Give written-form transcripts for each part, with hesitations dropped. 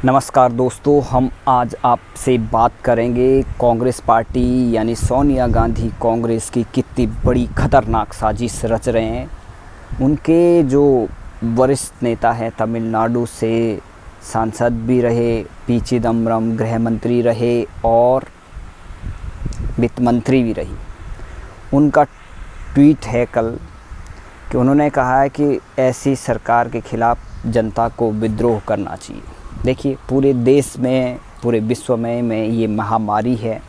नमस्कार दोस्तों, हम आज आपसे बात करेंगे कांग्रेस पार्टी यानी सोनिया गांधी कांग्रेस की कितनी बड़ी खतरनाक साजिश रच रहे हैं। उनके जो वरिष्ठ नेता हैं, तमिलनाडु से सांसद भी रहे, पी चिदम्बरम गृह मंत्री रहे और वित्त मंत्री भी रही। उनका ट्वीट है कल कि उन्होंने कहा है कि ऐसी सरकार के खिलाफ जनता को विद्रोह करना चाहिए। देखिए, पूरे देश में, पूरे विश्व में ये महामारी है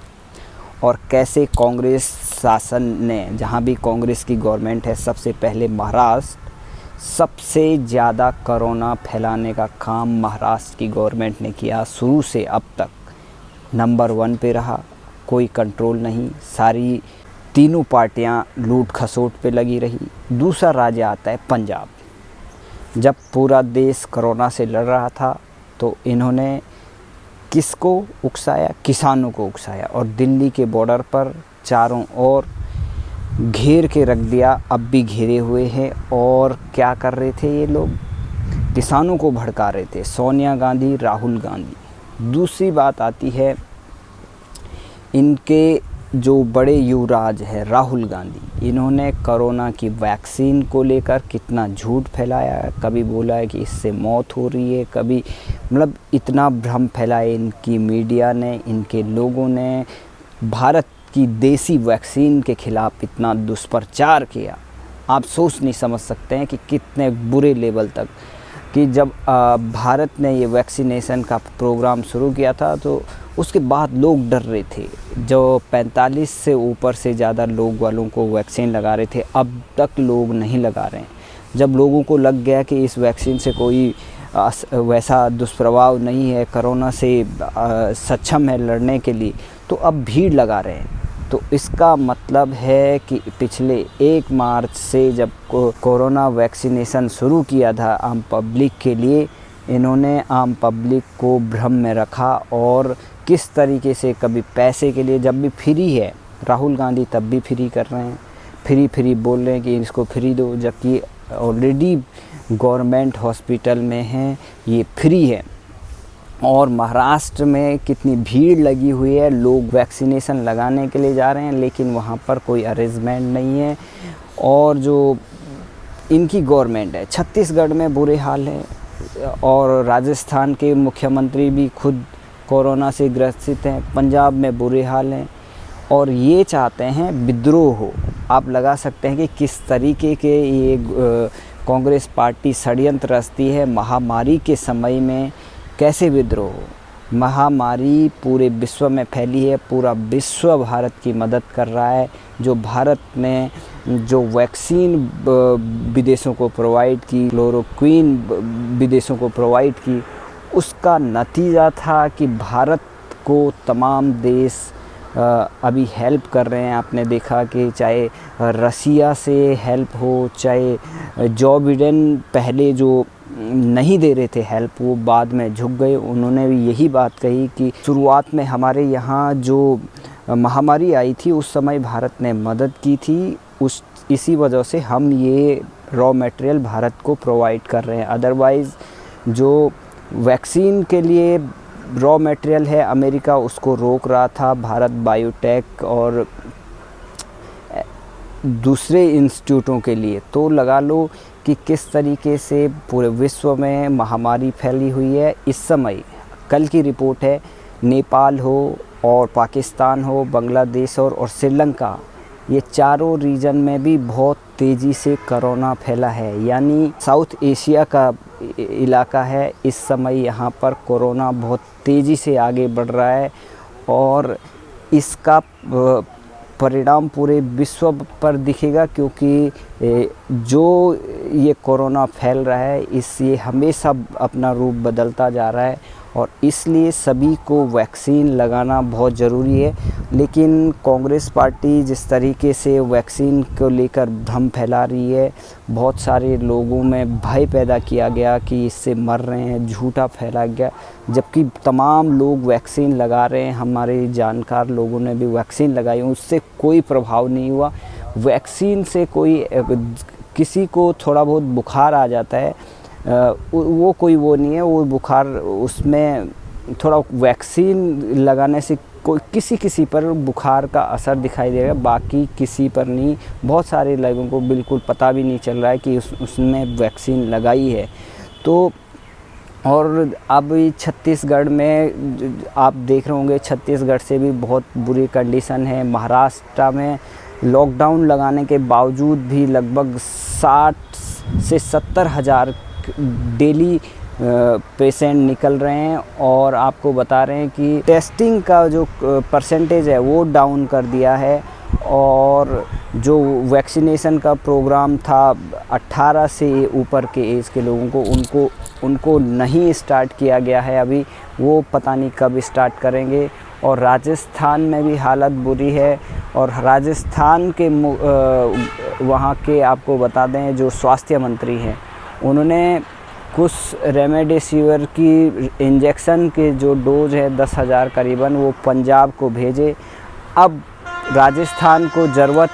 और कैसे कांग्रेस शासन ने, जहाँ भी कांग्रेस की गवर्नमेंट है, सबसे पहले महाराष्ट्र, सबसे ज़्यादा कोरोना फैलाने का काम महाराष्ट्र की गवर्नमेंट ने किया। शुरू से अब तक नंबर 1 पे रहा, कोई कंट्रोल नहीं, सारी तीनों पार्टियां लूट खसोट पे लगी रही। दूसरा राज्य आता है पंजाब। जब पूरा देश कोरोना से लड़ रहा था तो इन्होंने किसको उकसाया? किसानों को उकसाया और दिल्ली के बॉर्डर पर चारों ओर घेर के रख दिया। अब भी घेरे हुए हैं और क्या कर रहे थे ये लोग? किसानों को भड़का रहे थे। सोनिया गांधी, राहुल गांधी। दूसरी बात आती है, इनके जो बड़े युवराज है राहुल गांधी, इन्होंने कोरोना की वैक्सीन को लेकर कितना झूठ फैलाया है। कभी बोला है कि इससे मौत हो रही है, कभी मतलब इतना भ्रम फैलाया इनकी मीडिया ने, इनके लोगों ने। भारत की देसी वैक्सीन के खिलाफ इतना दुष्प्रचार किया, आप सोच नहीं समझ सकते हैं कि कितने बुरे लेवल तक। कि जब भारत ने ये वैक्सीनेशन का प्रोग्राम शुरू किया था तो उसके बाद लोग डर रहे थे। जो 45 से ऊपर से ज़्यादा लोग वालों को वैक्सीन लगा रहे थे, अब तक लोग नहीं लगा रहे हैं। जब लोगों को लग गया कि इस वैक्सीन से कोई वैसा दुष्प्रभाव नहीं है, कोरोना से सक्षम है लड़ने के लिए, तो अब भीड़ लगा रहे हैं। तो इसका मतलब है कि पिछले 1 मार्च से जब कोरोना वैक्सीनेशन शुरू किया था आम पब्लिक के लिए, इन्होंने आम पब्लिक को भ्रम में रखा और किस तरीके से, कभी पैसे के लिए, जब भी फ्री है, राहुल गांधी तब भी फ्री कर रहे हैं, फ्री बोल रहे हैं कि इसको फ्री दो, जबकि ऑलरेडी गवर्नमेंट हॉस्पिटल में है, ये फ्री है। और महाराष्ट्र में कितनी भीड़ लगी हुई है, लोग वैक्सीनेशन लगाने के लिए जा रहे हैं, लेकिन वहाँ पर कोई अरेंजमेंट नहीं है। और जो इनकी गवर्नमेंट है, छत्तीसगढ़ में बुरे हाल है और राजस्थान के मुख्यमंत्री भी खुद कोरोना से ग्रसित हैं, पंजाब में बुरे हाल हैं और ये चाहते हैं विद्रोह हो। आप लगा सकते हैं कि किस तरीके के ये कांग्रेस पार्टी षड्यंत्र रचती है। महामारी के समय में कैसे विद्रोह हो? महामारी पूरे विश्व में फैली है, पूरा विश्व भारत की मदद कर रहा है। जो भारत ने जो वैक्सीन विदेशों को प्रोवाइड की, क्लोरोक्वीन विदेशों को प्रोवाइड की, उसका नतीजा था कि भारत को तमाम देश अभी हेल्प कर रहे हैं। आपने देखा कि चाहे रसिया से हेल्प हो, चाहे जो बिडेन पहले जो नहीं दे रहे थे हेल्प, वो बाद में झुक गए। उन्होंने भी यही बात कही कि शुरुआत में हमारे यहाँ जो महामारी आई थी उस समय भारत ने मदद की थी, इसी वजह से हम ये रॉ मटेरियल भारत को प्रोवाइड कर रहे हैं। अदरवाइज़ जो वैक्सीन के लिए रॉ मटेरियल है, अमेरिका उसको रोक रहा था। भारत बायोटेक और दूसरे इंस्टीट्यूटों के लिए, तो लगा लो कि किस तरीके से पूरे विश्व में महामारी फैली हुई है इस समय। कल की रिपोर्ट है, नेपाल हो और पाकिस्तान हो, बांग्लादेश और श्रीलंका, ये चारों रीजन में भी बहुत तेज़ी से कोरोना फैला है। यानी साउथ एशिया का इलाका है इस समय, यहाँ पर कोरोना बहुत तेज़ी से आगे बढ़ रहा है और इसका परिणाम पूरे विश्व पर दिखेगा, क्योंकि जो ये कोरोना फैल रहा है इससे हमेशा अपना रूप बदलता जा रहा है और इसलिए सभी को वैक्सीन लगाना बहुत ज़रूरी है। लेकिन कांग्रेस पार्टी जिस तरीके से वैक्सीन को लेकर भ्रम फैला रही है, बहुत सारे लोगों में भय पैदा किया गया कि इससे मर रहे हैं, झूठा फैला गया, जबकि तमाम लोग वैक्सीन लगा रहे हैं। हमारे जानकार लोगों ने भी वैक्सीन लगाई, उससे कोई प्रभाव नहीं हुआ। वैक्सीन से कोई, किसी को थोड़ा बहुत बुखार आ जाता है वो कोई वो नहीं है, वो बुखार उसमें थोड़ा वैक्सीन लगाने से कोई किसी पर बुखार का असर दिखाई देगा, बाकी किसी पर नहीं। बहुत सारे लोगों को बिल्कुल पता भी नहीं चल रहा है कि उसने वैक्सीन लगाई है। तो और अब छत्तीसगढ़ में आप देख रहे होंगे, छत्तीसगढ़ से भी बहुत बुरी कंडीशन है। महाराष्ट्र में लॉकडाउन लगाने के बावजूद भी लगभग 60 से 70 हज़ार डेली पेशेंट निकल रहे हैं, और आपको बता रहे हैं कि टेस्टिंग का जो परसेंटेज है वो डाउन कर दिया है। और जो वैक्सीनेशन का प्रोग्राम था 18 से ऊपर के एज के लोगों को, उनको नहीं स्टार्ट किया गया है अभी, वो पता नहीं कब स्टार्ट करेंगे। और राजस्थान में भी हालत बुरी है। और राजस्थान के वहाँ के आपको बता दें जो स्वास्थ्य मंत्री हैं, उन्होंने कुछ रेमडेसिविर की इंजेक्शन के जो डोज है 10,000 करीबन, वो पंजाब को भेजे। अब राजस्थान को ज़रूरत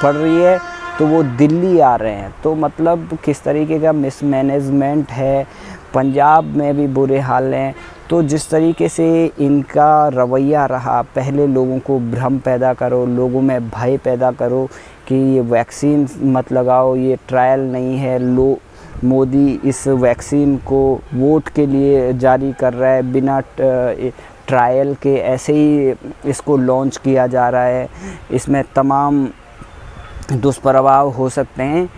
पड़ रही है तो वो दिल्ली आ रहे हैं। तो मतलब किस तरीके का मिसमैनेजमेंट है। पंजाब में भी बुरे हाल हैं। तो जिस तरीके से इनका रवैया रहा, पहले लोगों को भ्रम पैदा करो, लोगों में भय पैदा करो कि ये वैक्सीन मत लगाओ, ये ट्रायल नहीं है, मोदी इस वैक्सीन को वोट के लिए जारी कर रहा है, बिना ट्रायल के ऐसे ही इसको लॉन्च किया जा रहा है, इसमें तमाम दुष्प्रभाव हो सकते हैं,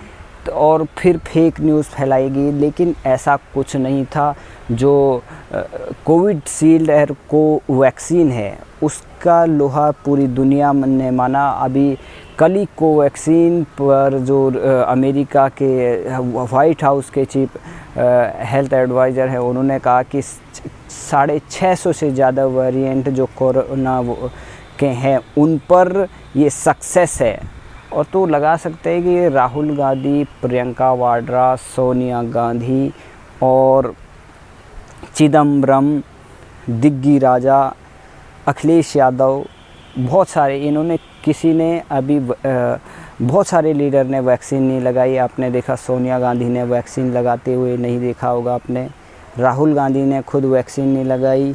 और फिर फेक न्यूज़ फैलाएगी। लेकिन ऐसा कुछ नहीं था। जो कोविशील्ड को वैक्सीन है उसका लोहा पूरी दुनिया ने माना। अभी कल ही कोवैक्सीन पर जो अमेरिका के वाइट हाउस के चीफ हेल्थ एडवाइज़र है, उन्होंने कहा कि 650 से ज़्यादा वेरिएंट जो कोरोना के हैं उन पर ये सक्सेस है। और तो लगा सकते हैं कि राहुल गांधी, प्रियंका वाड्रा, सोनिया गांधी और चिदम्बरम, दिग्गी राजा, अखिलेश यादव, बहुत सारे इन्होंने किसी ने अभी बहुत सारे लीडर ने वैक्सीन नहीं लगाई। आपने देखा सोनिया गांधी ने वैक्सीन लगाते हुए नहीं देखा होगा आपने। राहुल गांधी ने खुद वैक्सीन नहीं लगाई,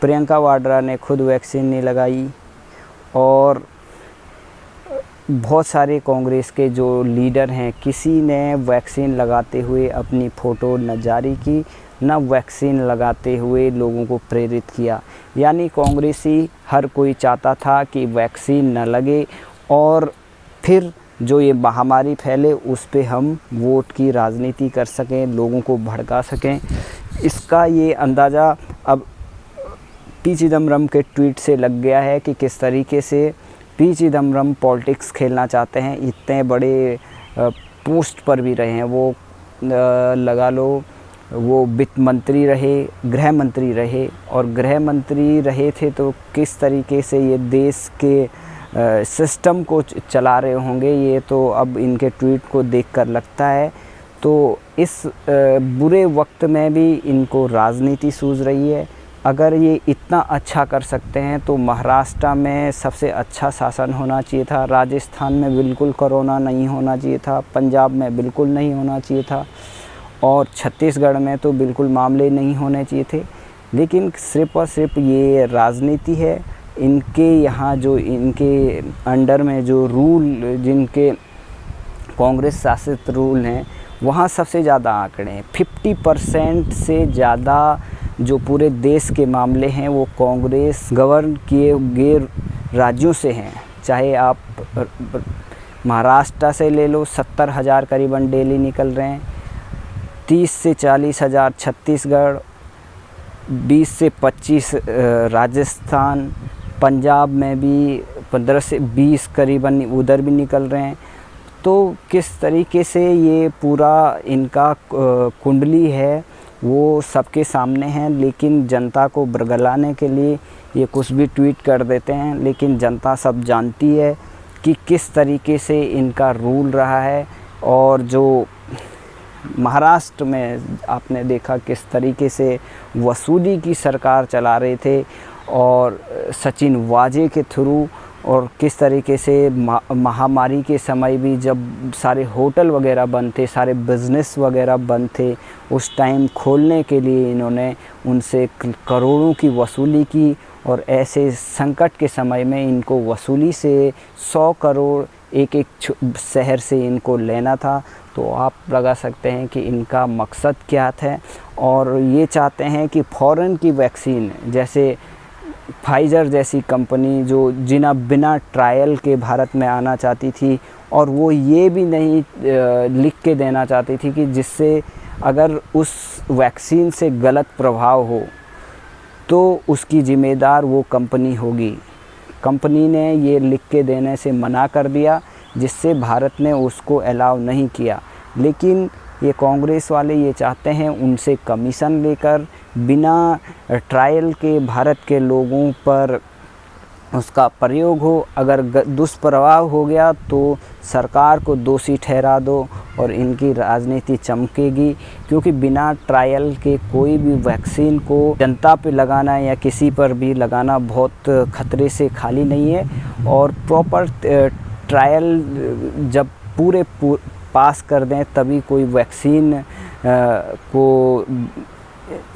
प्रियंका वाड्रा ने खुद वैक्सीन नहीं लगाई, और बहुत सारे कांग्रेस के जो लीडर हैं किसी ने वैक्सीन लगाते हुए अपनी फ़ोटो न जारी की, न वैक्सीन लगाते हुए लोगों को प्रेरित किया। यानी कांग्रेसी हर कोई चाहता था कि वैक्सीन न लगे और फिर जो ये महामारी फैले उस पे हम वोट की राजनीति कर सकें, लोगों को भड़का सकें। इसका ये अंदाज़ा अब पी चिदम्बरम के ट्वीट से लग गया है कि किस तरीके से पी चिदम्बरम पॉलिटिक्स खेलना चाहते हैं। इतने बड़े पोस्ट पर भी रहे हैं वो, लगा लो वो वित्त मंत्री रहे, गृह मंत्री रहे, और गृह मंत्री रहे थे तो किस तरीके से ये देश के सिस्टम को चला रहे होंगे, ये तो अब इनके ट्वीट को देखकर लगता है। तो इस बुरे वक्त में भी इनको राजनीति सूझ रही है। अगर ये इतना अच्छा कर सकते हैं तो महाराष्ट्र में सबसे अच्छा शासन होना चाहिए था, राजस्थान में बिल्कुल कोरोना नहीं होना चाहिए था, पंजाब में बिल्कुल नहीं होना चाहिए था, और छत्तीसगढ़ में तो बिल्कुल मामले नहीं होने चाहिए थे। लेकिन सिर्फ़ और सिर्फ ये राजनीति है। इनके यहाँ जो इनके अंडर में जो रूल, जिनके कांग्रेस शासित रूल हैं, वहाँ सबसे ज़्यादा आंकड़े हैं। 50% से ज़्यादा जो पूरे देश के मामले हैं वो कांग्रेस गवर्न किए गए राज्यों से हैं। चाहे आप महाराष्ट्र से ले लो, 70,000 करीबन डेली निकल रहे हैं, 30 से 40,000 छत्तीसगढ़, 20 से 25 राजस्थान, पंजाब में भी 15 से 20 करीबन उधर भी निकल रहे हैं। तो किस तरीके से ये पूरा इनका कुंडली है वो सबके सामने है। लेकिन जनता को बरगलाने के लिए ये कुछ भी ट्वीट कर देते हैं, लेकिन जनता सब जानती है कि किस तरीके से इनका रूल रहा है। और जो महाराष्ट्र में आपने देखा किस तरीके से वसूली की सरकार चला रहे थे, और सचिन वाजे के थ्रू और किस तरीके से महामारी के समय भी जब सारे होटल वगैरह बंद थे, सारे बिज़नेस वगैरह बंद थे, उस टाइम खोलने के लिए इन्होंने उनसे करोड़ों की वसूली की। और ऐसे संकट के समय में इनको वसूली से 100 करोड़ एक एक शहर से इनको लेना था। तो आप लगा सकते हैं कि इनका मकसद क्या था। और ये चाहते हैं कि फ़ॉरेन की वैक्सीन, जैसे फाइज़र जैसी कंपनी जो बिना ट्रायल के भारत में आना चाहती थी, और वो ये भी नहीं लिख के देना चाहती थी कि जिससे अगर उस वैक्सीन से गलत प्रभाव हो तो उसकी ज़िम्मेदार वो कंपनी होगी। कंपनी ने ये लिख के देने से मना कर दिया, जिससे भारत ने उसको अलाउ नहीं किया। लेकिन ये कांग्रेस वाले ये चाहते हैं उनसे कमीशन लेकर बिना ट्रायल के भारत के लोगों पर उसका प्रयोग हो। अगर दुष्प्रभाव हो गया तो सरकार को दोषी ठहरा दो और इनकी राजनीति चमकेगी। क्योंकि बिना ट्रायल के कोई भी वैक्सीन को जनता पे लगाना या किसी पर भी लगाना बहुत खतरे से खाली नहीं है। और प्रॉपर ट्रायल जब पूरे पास कर दें तभी कोई वैक्सीन को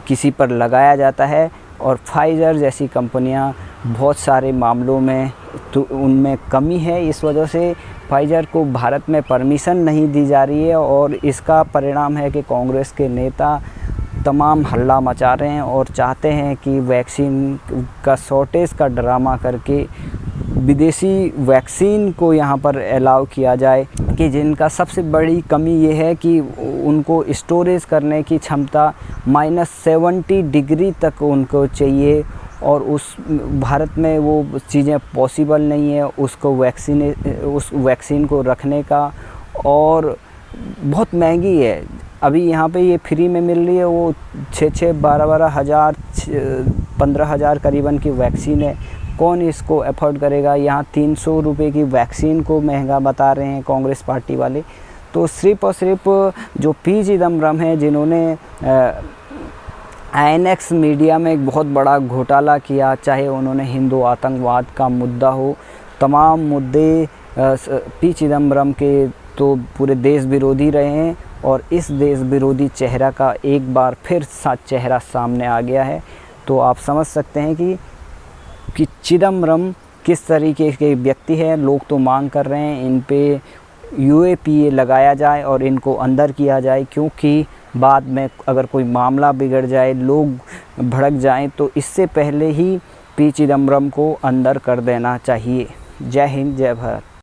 किसी पर लगाया जाता है। और फाइज़र जैसी कंपनियां बहुत सारे मामलों में तो उनमें कमी है, इस वजह से फाइज़र को भारत में परमिशन नहीं दी जा रही है। और इसका परिणाम है कि कांग्रेस के नेता तमाम हल्ला मचा रहे हैं और चाहते हैं कि वैक्सीन का शॉर्टेज का ड्रामा करके विदेशी वैक्सीन को यहाँ पर अलाउ किया जाए। कि जिनका सबसे बड़ी कमी ये है कि उनको स्टोरेज करने की क्षमता -70 डिग्री तक उनको चाहिए, और उस भारत में वो चीज़ें पॉसिबल नहीं है उसको उस वैक्सीन को रखने का। और बहुत महंगी है। अभी यहाँ पे ये फ्री में मिल रही है, वो 6-6, 12-12 हज़ार, 15 हज़ार करीबन की वैक्सीन है। कौन इसको अफोर्ड करेगा? यहाँ 300 रुपये की वैक्सीन को महंगा बता रहे हैं कांग्रेस पार्टी वाले। तो सिर्फ़ और सिर्फ जो पी चिदम्बरम हैं, जिन्होंने INX मीडिया में एक बहुत बड़ा घोटाला किया, चाहे उन्होंने हिंदू आतंकवाद का मुद्दा हो, तमाम मुद्दे पी चिदम्बरम के तो पूरे देश विरोधी रहे हैं। और इस देश विरोधी चेहरा का एक बार फिर चेहरा सामने आ गया है। तो आप समझ सकते हैं कि चिदम्बरम किस तरीके के व्यक्ति है। लोग तो मांग कर रहे हैं इन पे UAPA लगाया जाए और इनको अंदर किया जाए, क्योंकि बाद में अगर कोई मामला बिगड़ जाए, लोग भड़क जाएं, तो इससे पहले ही पी चिदम्बरम को अंदर कर देना चाहिए। जय हिंद, जय भारत।